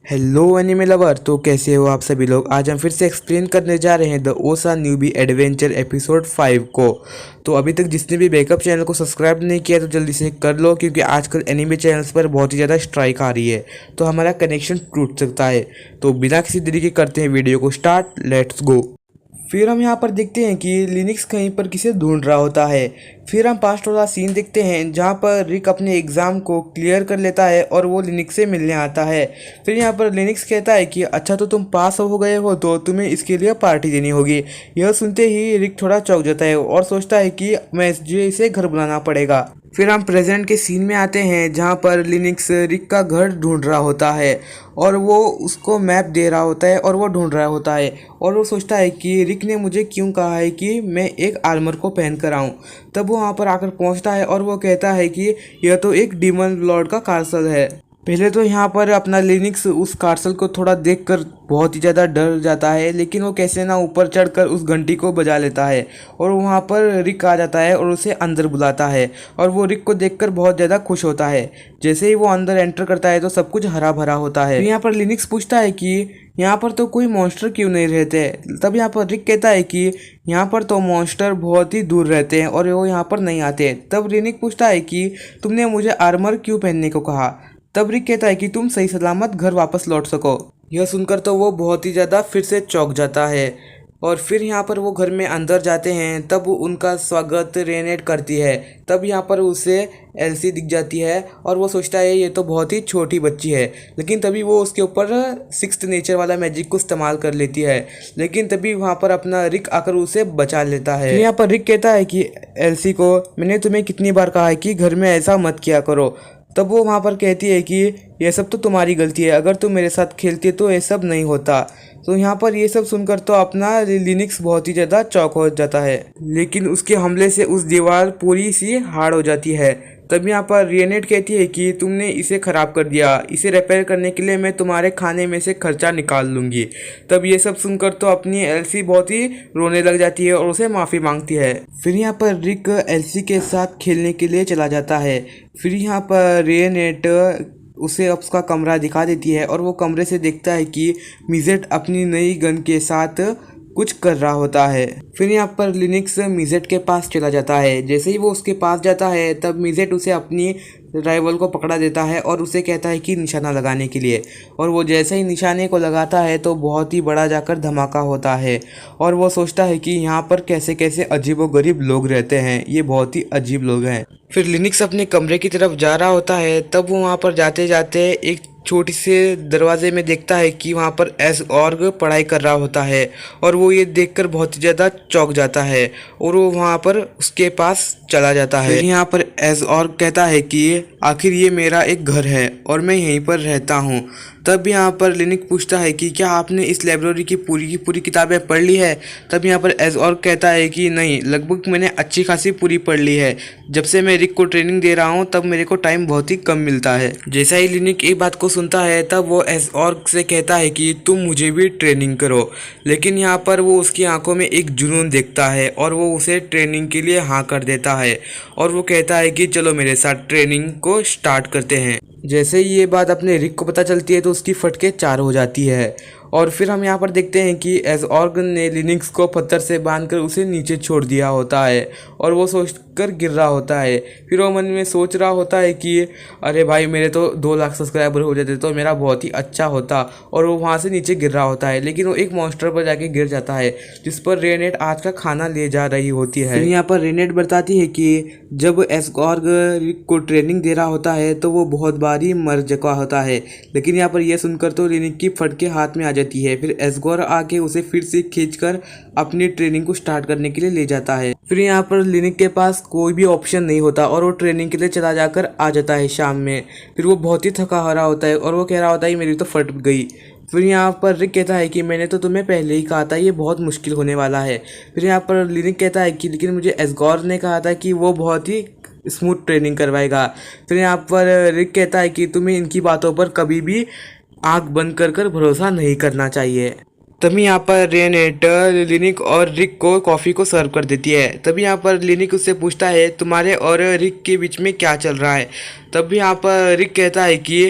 Hello anime lover. तो कैसे हो आप सभी लोग। आज हम फिर से एक्सप्लेन करने जा रहे हैं द ओसा न्यूबी एडवेंचर एपिसोड 5 को। तो अभी तक जिसने भी बैकअप चैनल को सब्सक्राइब नहीं किया तो जल्दी से कर लो, क्योंकि आजकल एनिमे चैनल्स पर बहुत ही ज़्यादा स्ट्राइक आ रही है, तो हमारा कनेक्शन टूट सकता है। तो बिना किसी देरी के करते हैं वीडियो को स्टार्ट, लेट्स गो। फिर हम यहाँ पर देखते हैं कि लिनिक्स कहीं पर किसे ढूंढ रहा होता है। फिर हम पास्ट वाला सीन देखते हैं जहाँ पर रिक अपने एग्ज़ाम को क्लियर कर लेता है और वो लिनिक्स से मिलने आता है। फिर यहाँ पर लिनिक्स कहता है कि अच्छा, तो तुम पास हो गए हो तो तुम्हें इसके लिए पार्टी देनी होगी। यह सुनते ही रिक थोड़ा चौंक जाता है और सोचता है कि मुझे इसे घर बुलाना पड़ेगा। फिर हम प्रेजेंट के सीन में आते हैं जहाँ पर लिनिक्स रिक का घर ढूंढ रहा होता है और वो उसको मैप दे रहा होता है और वो ढूंढ रहा होता है और वो सोचता है कि रिक ने मुझे क्यों कहा है कि मैं एक आर्मर को पहन कर आऊँ। तब वो वहाँ पर आकर पहुँचता है और वो कहता है कि यह तो एक डीमन लॉर्ड का कासल है। पहले तो यहाँ पर अपना लिनिक्स उस कासल को थोड़ा देखकर बहुत ही ज़्यादा डर जाता है, लेकिन वो कैसे ना ऊपर चढ़कर उस घंटी को बजा लेता है और वहाँ पर रिक आ जाता है और उसे अंदर बुलाता है और वो रिक को देखकर बहुत ज़्यादा खुश होता है। जैसे ही वो अंदर एंटर करता है तो सब कुछ हरा भरा होता है। यहाँ पर लिनिक्स पूछता है कि यहाँ पर तो कोई मॉन्स्टर क्यों नहीं रहते। तब यहाँ पर रिक कहता है कि यहाँ पर तो मॉन्स्टर बहुत ही दूर रहते हैं और वो यहाँ पर नहीं आते। तब लिनिक्स पूछता है कि तुमने मुझे आर्मर क्यों पहनने को कहा। तब रिक कहता है कि तुम सही सलामत घर वापस लौट सको। यह सुनकर तो वो बहुत ही ज़्यादा फिर से चौंक जाता है और फिर यहाँ पर वो घर में अंदर जाते हैं। तब उनका स्वागत रेनेट करती है। तब यहाँ पर उसे एल्सी दिख जाती है और वो सोचता है ये तो बहुत ही छोटी बच्ची है, लेकिन तभी वो उसके ऊपर सिक्स्थ नेचर वाला मैजिक को इस्तेमाल कर लेती है। लेकिन तभी वहाँ पर अपना रिक आकर उसे बचा लेता है। यहाँ पर रिक कहता है कि एल्सी को मैंने तुम्हें कितनी बार कहा है कि घर में ऐसा मत किया करो। तब वो वहाँ पर कहती है कि यह सब तो तुम्हारी गलती है, अगर तुम मेरे साथ खेलती तो ये सब नहीं होता। तो यहाँ पर ये सब सुनकर तो अपना लिनिक्स बहुत ही ज़्यादा चौंक हो जाता है, लेकिन उसके हमले से उस दीवार पूरी सी हार्ड हो जाती है। तब यहाँ पर रियनेट कहती है कि तुमने इसे ख़राब कर दिया, इसे रिपेयर करने के लिए मैं तुम्हारे खाने में से खर्चा निकाल लूँगी। तब ये सब सुनकर तो अपनी एल्सी बहुत ही रोने लग जाती है और उसे माफ़ी मांगती है। फिर यहाँ पर रिक एल्सी के साथ खेलने के लिए चला जाता है। फिर यहाँ पर रियनेट उसे उसका कमरा दिखा देती है और वो कमरे से देखता है कि मिजेट अपनी नई गन के साथ कुछ कर रहा होता है। फिर यहाँ पर लिनिक्स मिजेट के पास चला जाता है। जैसे ही वो उसके पास जाता है तब मिजेट उसे अपनी राइवल को पकड़ा देता है और उसे कहता है कि निशाना लगाने के लिए, और वो जैसे ही निशाने को लगाता है तो बहुत ही बड़ा जाकर धमाका होता है और वो सोचता है कि यहाँ पर कैसे कैसे अजीबोगरीब लोग रहते हैं, ये बहुत ही अजीब लोग हैं। फिर लिनिक्स अपने कमरे की तरफ जा रहा होता है। तब वो वहाँ पर जाते जाते एक छोटी से दरवाजे में देखता है कि वहाँ पर एज़ऑर्ग पढ़ाई कर रहा होता है और वो ये देखकर बहुत ही ज़्यादा चौंक जाता है और वो वहाँ पर उसके पास चला जाता है। यहाँ पर एज़ऑर्ग कहता है कि आखिर ये मेरा एक घर है और मैं यहीं पर रहता हूँ। तब यहाँ पर लिनिक्स पूछता है कि क्या आपने इस लाइब्रेरी की पूरी किताबें पढ़ ली है। तब यहाँ पर एज़ऑर्ग कहता है कि नहीं, लगभग मैंने अच्छी खासी पूरी पढ़ ली है। जब से मैं रिक को ट्रेनिंग दे रहा हूँ तब मेरे को टाइम बहुत ही कम मिलता है। जैसा ही लिनिक एक बात को सुनता है तब वो एज़ऑर्ग से कहता है कि तुम मुझे भी ट्रेनिंग करो, लेकिन यहाँ पर वो उसकी आंखों में एक जुनून देखता है और वो उसे ट्रेनिंग के लिए हाँ कर देता है और वो कहता है कि चलो मेरे साथ ट्रेनिंग को स्टार्ट करते हैं। जैसे ही ये बात अपने रिक को पता चलती है तो उसकी फटके चार हो जाती है और फिर हम यहाँ पर देखते हैं कि एज़ऑर्ग ने लिनिक्स को पत्थर से बांधकर उसे नीचे छोड़ दिया होता है और वो सोचकर गिर रहा होता है। फिर वो मन में सोच रहा होता है कि अरे भाई, मेरे तो 2 लाख सब्सक्राइबर हो जाते तो मेरा बहुत ही अच्छा होता, और वो वहाँ से नीचे गिर रहा होता है, लेकिन वो एक मॉन्स्टर पर जाके गिर जाता है जिस पर रेनेट आज का खाना ले जा रही होती है। फिर यहाँ पर रेनेट बताती है कि जब एज़ऑर्ग को ट्रेनिंग दे रहा होता है तो वो बहुत बार ही मर चुका होता है, लेकिन यहाँ पर यह सुनकर तो लिनिक की फटके हाथ में आ जाती है। फिर एज़ऑर्ग आके उसे फिर से खींचकर अपनी ट्रेनिंग को स्टार्ट करने के लिए ले जाता है। फिर यहाँ पर लिनिक के पास कोई भी ऑप्शन नहीं होता और वो ट्रेनिंग के लिए चला जाकर आ जाता है शाम में। फिर वो बहुत ही थका हारा होता है और वो कह रहा होता है मेरी तो फट गई। फिर यहाँ पर रिक कहता है कि मैंने तो तुम्हें पहले ही कहा था ये बहुत मुश्किल होने वाला है। फिर यहाँ पर लिनिक कहता है कि लेकिन मुझे एज़ऑर्ग ने कहा था कि वो बहुत ही स्मूथ ट्रेनिंग करवाएगा। फिर यहाँ पर रिक कहता है कि तुम्हें इनकी बातों पर कभी भी आँख बंद कर भरोसा नहीं करना चाहिए। तभी यहाँ पर रेनेट लिनिक और रिक को कॉफ़ी को सर्व कर देती है। तभी यहाँ पर लिनिक उससे पूछता है तुम्हारे और रिक के बीच में क्या चल रहा है। तभी यहाँ पर रिक कहता है कि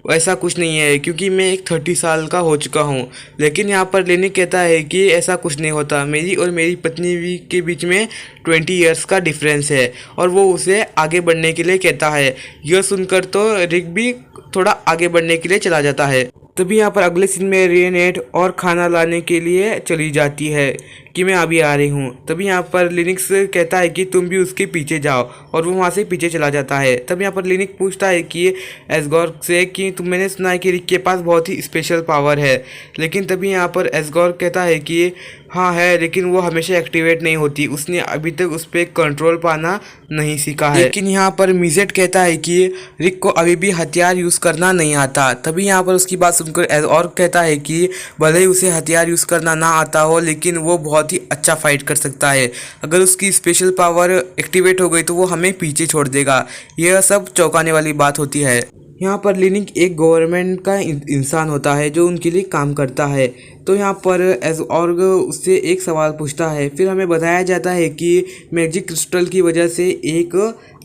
ऐसा कुछ नहीं है क्योंकि मैं एक 30 साल का हो चुका हूँ। लेकिन यहाँ पर लिनिक कहता है कि ऐसा कुछ नहीं होता, मेरी और मेरी पत्नी के बीच में 20 ईयर्स का डिफरेंस है और वो उसे आगे बढ़ने के लिए कहता है। यह सुनकर तो रिक भी थोड़ा आगे बढ़ने के लिए चला जाता है। तभी यहाँ पर अगले सीन में रेनेट और खाना लाने के लिए चली जाती है कि मैं अभी आ रही हूँ। तभी यहाँ पर लिनिक्स कहता है कि तुम भी उसके पीछे जाओ और वो वहाँ से पीछे चला जाता है। तब यहाँ पर लिनिक पूछता है कि एसगोर से कि मैंने सुना है कि रिक के पास बहुत ही स्पेशल पावर है। लेकिन तभी यहाँ पर एसगोर कहता है कि हाँ है, लेकिन वो हमेशा एक्टिवेट नहीं होती, उसने अभी तक उस पर कंट्रोल पाना नहीं सीखा है। लेकिन यहाँ पर मिजेट कहता है कि रिक को अभी भी हथियार यूज़ करना नहीं आता। तभी यहाँ पर उसकी बात सुनकर और कहता है कि भले ही उसे हथियार यूज़ करना ना आता हो, लेकिन वो बहुत ही अच्छा फाइट कर सकता है। अगर उसकी स्पेशल पावर एक्टिवेट हो गई तो वो हमें पीछे छोड़ देगा। यह सब चौंकाने वाली बात होती है। यहाँ पर लिनिक एक गवर्नमेंट का इंसान होता है जो उनके लिए काम करता है। तो यहाँ पर एसगॉर्ग उससे एक सवाल पूछता है। फिर हमें बताया जाता है कि मैजिक क्रिस्टल की वजह से एक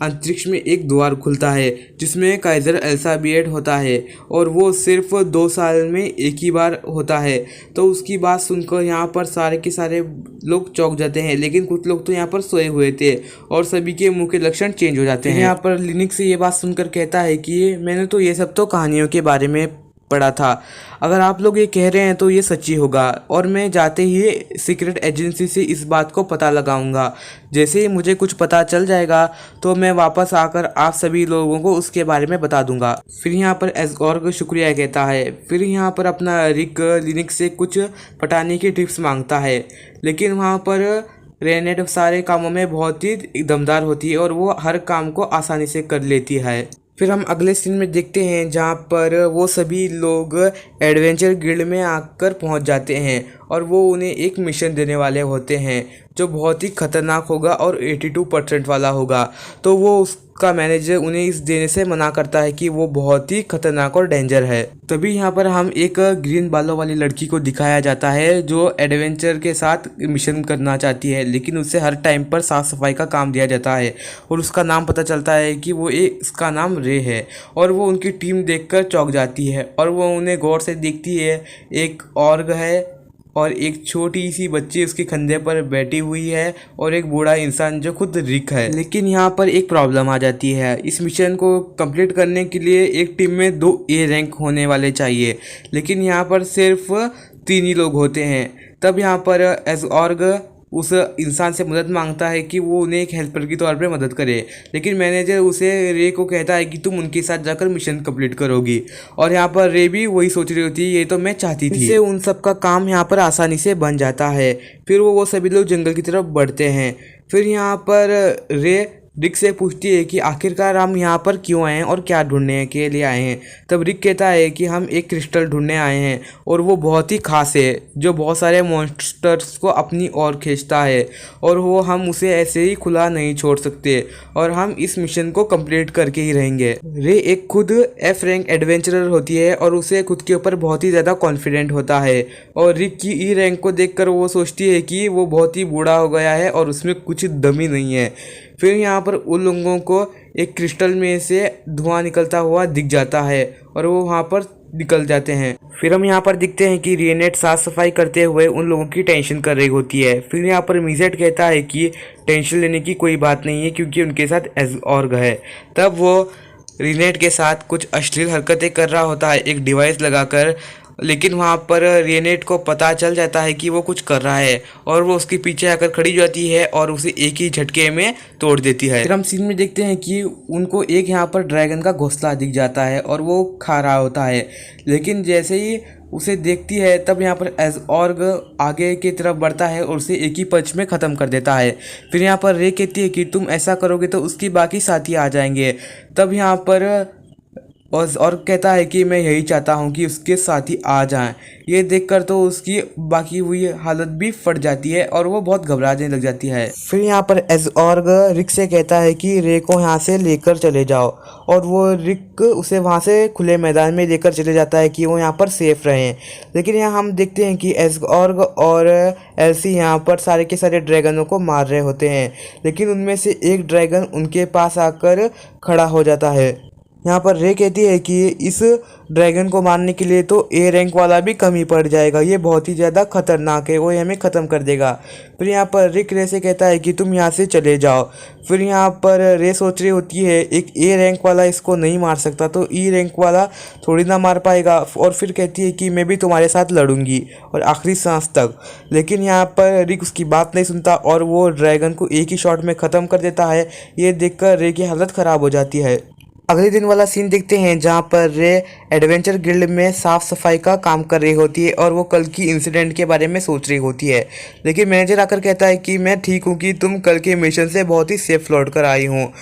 अंतरिक्ष में एक द्वार खुलता है जिसमें काइजर एलिजाबेथ होता है और वो सिर्फ 2 साल में एक ही बार होता है। तो उसकी बात सुनकर यहाँ पर सारे के सारे लोग चौंक जाते हैं, लेकिन कुछ लोग तो यहाँ पर सोए हुए थे और सभी के मुंह के लक्षण चेंज हो जाते हैं। यहाँ पर लिनिक से ये बात सुनकर कहता है कि मैंने तो ये सब तो कहानियों के बारे में पढ़ा था, अगर आप लोग ये कह रहे हैं तो ये सच्ची होगा और मैं जाते ही सीक्रेट एजेंसी से इस बात को पता लगाऊंगा। जैसे ही मुझे कुछ पता चल जाएगा तो मैं वापस आकर आप सभी लोगों को उसके बारे में बता दूंगा। फिर यहाँ पर एसगॉर्ग शुक्रिया कहता है। फिर यहाँ पर अपना रिक लिनिक से कुछ पटाने की टिप्स मांगता है, लेकिन वहाँ पर रेनेट सारे कामों में बहुत ही दमदार होती है और वो हर काम को आसानी से कर लेती है। फिर हम अगले सीन में देखते हैं जहाँ पर वो सभी लोग एडवेंचर गिल्ड में आकर पहुँच जाते हैं और वो उन्हें एक मिशन देने वाले होते हैं जो बहुत ही खतरनाक होगा और 82% वाला होगा। तो वो उसका मैनेजर उन्हें इस देने से मना करता है कि वो बहुत ही खतरनाक और डेंजर है। तभी यहाँ पर हम एक ग्रीन बालों वाली लड़की को दिखाया जाता है जो एडवेंचर के साथ मिशन करना चाहती है, लेकिन उसे हर टाइम पर साफ सफाई का काम दिया जाता है और उसका नाम पता चलता है कि वो इसका नाम रे है और वो उनकी टीम देखकर चौंक जाती है और वो उन्हें गौर से देखती है। एक ऑर्ग है और एक छोटी सी बच्ची उसके कंधे पर बैठी हुई है और एक बूढ़ा इंसान जो खुद रिक है। लेकिन यहाँ पर एक प्रॉब्लम आ जाती है। इस मिशन को कंप्लीट करने के लिए एक टीम में 2 ए रैंक होने वाले चाहिए, लेकिन यहाँ पर सिर्फ 3 ही लोग होते हैं। तब यहाँ पर एसगॉर्ग उस इंसान से मदद मांगता है कि वो उन्हें एक हेल्पर के तौर पे मदद करे, लेकिन मैनेजर उसे रे को कहता है कि तुम उनके साथ जाकर मिशन कंप्लीट करोगी। और यहाँ पर रे भी वही सोच रही होती है, ये तो मैं चाहती थी। इससे उन सब का काम यहाँ पर आसानी से बन जाता है। फिर वो सभी लोग जंगल की तरफ बढ़ते हैं। फिर यहाँ पर रे रिक से पूछती है कि आखिरकार हम यहाँ पर क्यों आए हैं और क्या ढूंढने के लिए आए हैं। तब रिक कहता है कि हम एक क्रिस्टल ढूंढने आए हैं और वो बहुत ही खास है जो बहुत सारे मॉन्स्टर्स को अपनी ओर खींचता है और वो हम उसे ऐसे ही खुला नहीं छोड़ सकते और हम इस मिशन को कंप्लीट करके ही रहेंगे। रे एक खुद एफ रैंक एडवेंचरर होती है और उसे खुद के ऊपर बहुत ही ज़्यादा कॉन्फिडेंट होता है और रिक की ई रैंक को देखकर वो सोचती है कि वो बहुत ही बूढ़ा हो गया है और उसमें कुछ दम ही नहीं है। फिर यहाँ पर उन लोगों को एक क्रिस्टल में से धुआं निकलता हुआ दिख जाता है और वो वहाँ पर निकल जाते हैं। फिर हम यहाँ पर दिखते हैं कि रेनेट साफ सफाई करते हुए उन लोगों की टेंशन कर रही होती है। फिर यहाँ पर मिजेट कहता है कि टेंशन लेने की कोई बात नहीं है क्योंकि उनके साथ एसगॉर्ग है। तब वो रेनेट के साथ कुछ अश्लील हरकतें कर रहा होता है एक डिवाइस लगाकर, लेकिन वहाँ पर रेनेट को पता चल जाता है कि वो कुछ कर रहा है और वो उसके पीछे आकर खड़ी जाती है और उसे एक ही झटके में तोड़ देती है। फिर हम सीन में देखते हैं कि उनको एक यहाँ पर ड्रैगन का घोंसला दिख जाता है और वो खा रहा होता है, लेकिन जैसे ही उसे देखती है तब यहाँ पर एसगॉर्ग आगे की तरफ बढ़ता है और उसे एक ही पंच में ख़त्म कर देता है। फिर यहाँ पर रे कहती है कि तुम ऐसा करोगे तो उसकी बाकी साथी आ जाएंगे। तब यहाँ पर और कहता है कि मैं यही चाहता हूँ कि उसके साथी आ जाएं। ये देखकर तो उसकी बाकी हुई हालत भी फट जाती है और वो बहुत घबराने लग जाती है। फिर यहाँ पर एसगॉर्ग रिक से कहता है कि रे को यहाँ से लेकर चले जाओ और वो रिक उसे वहाँ से खुले मैदान में लेकर चले जाता है कि वो यहाँ पर सेफ रहें। लेकिन यहाँ हम देखते हैं कि एसगॉर्ग और एल्सी यहाँ पर सारे के सारे ड्रैगनों को मार रहे होते हैं, लेकिन उनमें से एक ड्रैगन उनके पास आकर खड़ा हो जाता है यहाँ पर रे कहती है कि इस ड्रैगन को मारने के लिए तो ए रैंक वाला भी कम ही पड़ जाएगा, ये बहुत ही ज़्यादा खतरनाक है, वो हमें ख़त्म कर देगा। फिर यहाँ पर रिक रे से कहता है कि तुम यहाँ से चले जाओ। फिर यहाँ पर रे सोच रही होती है एक ए रैंक वाला इसको नहीं मार सकता तो ई रैंक वाला थोड़ी ना मार पाएगा, और फिर कहती है कि मैं भी तुम्हारे साथ लड़ूंगी और आखिरी सांस तक। लेकिन यहाँ पर रिक उसकी बात नहीं सुनता और वो ड्रैगन को एक ही शॉट में ख़त्म कर देता है। ये देखकर रे की हालत ख़राब हो जाती है। अगले दिन वाला सीन देखते हैं जहाँ पर रे एडवेंचर गिल्ड में साफ सफाई का काम कर रही होती है और वो कल की इंसिडेंट के बारे में सोच रही होती है। लेकिन मैनेजर आकर कहता है कि मैं ठीक हूँ, कि तुम कल के मिशन से बहुत ही सेफ लौट कर आई हूँ।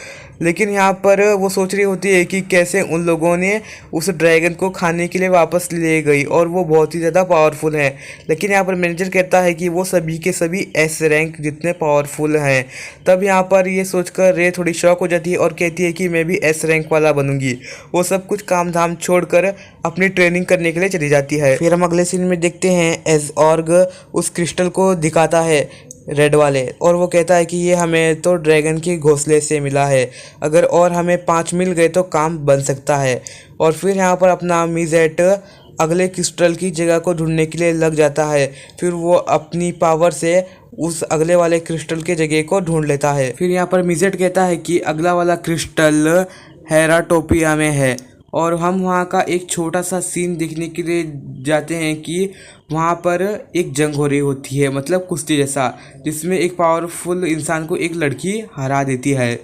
लेकिन यहाँ पर वो सोच रही होती है कि कैसे उन लोगों ने उस ड्रैगन को खाने के लिए वापस ले गई और वो बहुत ही ज़्यादा पावरफुल है। लेकिन यहाँ पर मैनेजर कहता है कि वो सभी के सभी एस रैंक जितने पावरफुल हैं। तब यहाँ पर ये सोचकर रे थोड़ी शॉक हो जाती है और कहती है कि मैं भी एस रैंक वाला बनूंगी। वो सब कुछ काम धाम छोड़कर अपनी ट्रेनिंग करने के लिए चली जाती है। फिर हम अगले सीन में देखते हैं एज़ऑर्ग उस क्रिस्टल को दिखाता है रेड वाले, और वो कहता है कि ये हमें तो ड्रैगन के घोंसले से मिला है, अगर और हमें 5 मिल गए तो काम बन सकता है। और फिर यहाँ पर अपना मिजेट अगले क्रिस्टल की जगह को ढूंढने के लिए लग जाता है। फिर वो अपनी पावर से उस अगले वाले क्रिस्टल के जगह को ढूंढ लेता है। फिर यहाँ पर मिजेट कहता है कि अगला वाला क्रिस्टल हेराटोपिया में है, और हम वहाँ का एक छोटा सा सीन देखने के लिए जाते हैं कि वहाँ पर एक जंग हो रही होती है, मतलब कुश्ती जैसा, जिसमें एक पावरफुल इंसान को एक लड़की हरा देती है।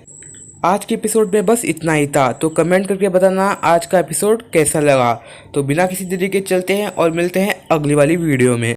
आज के एपिसोड में बस इतना ही था, तो कमेंट करके बताना आज का एपिसोड कैसा लगा। तो बिना किसी देरी के चलते हैं और मिलते हैं अगली वाली वीडियो में।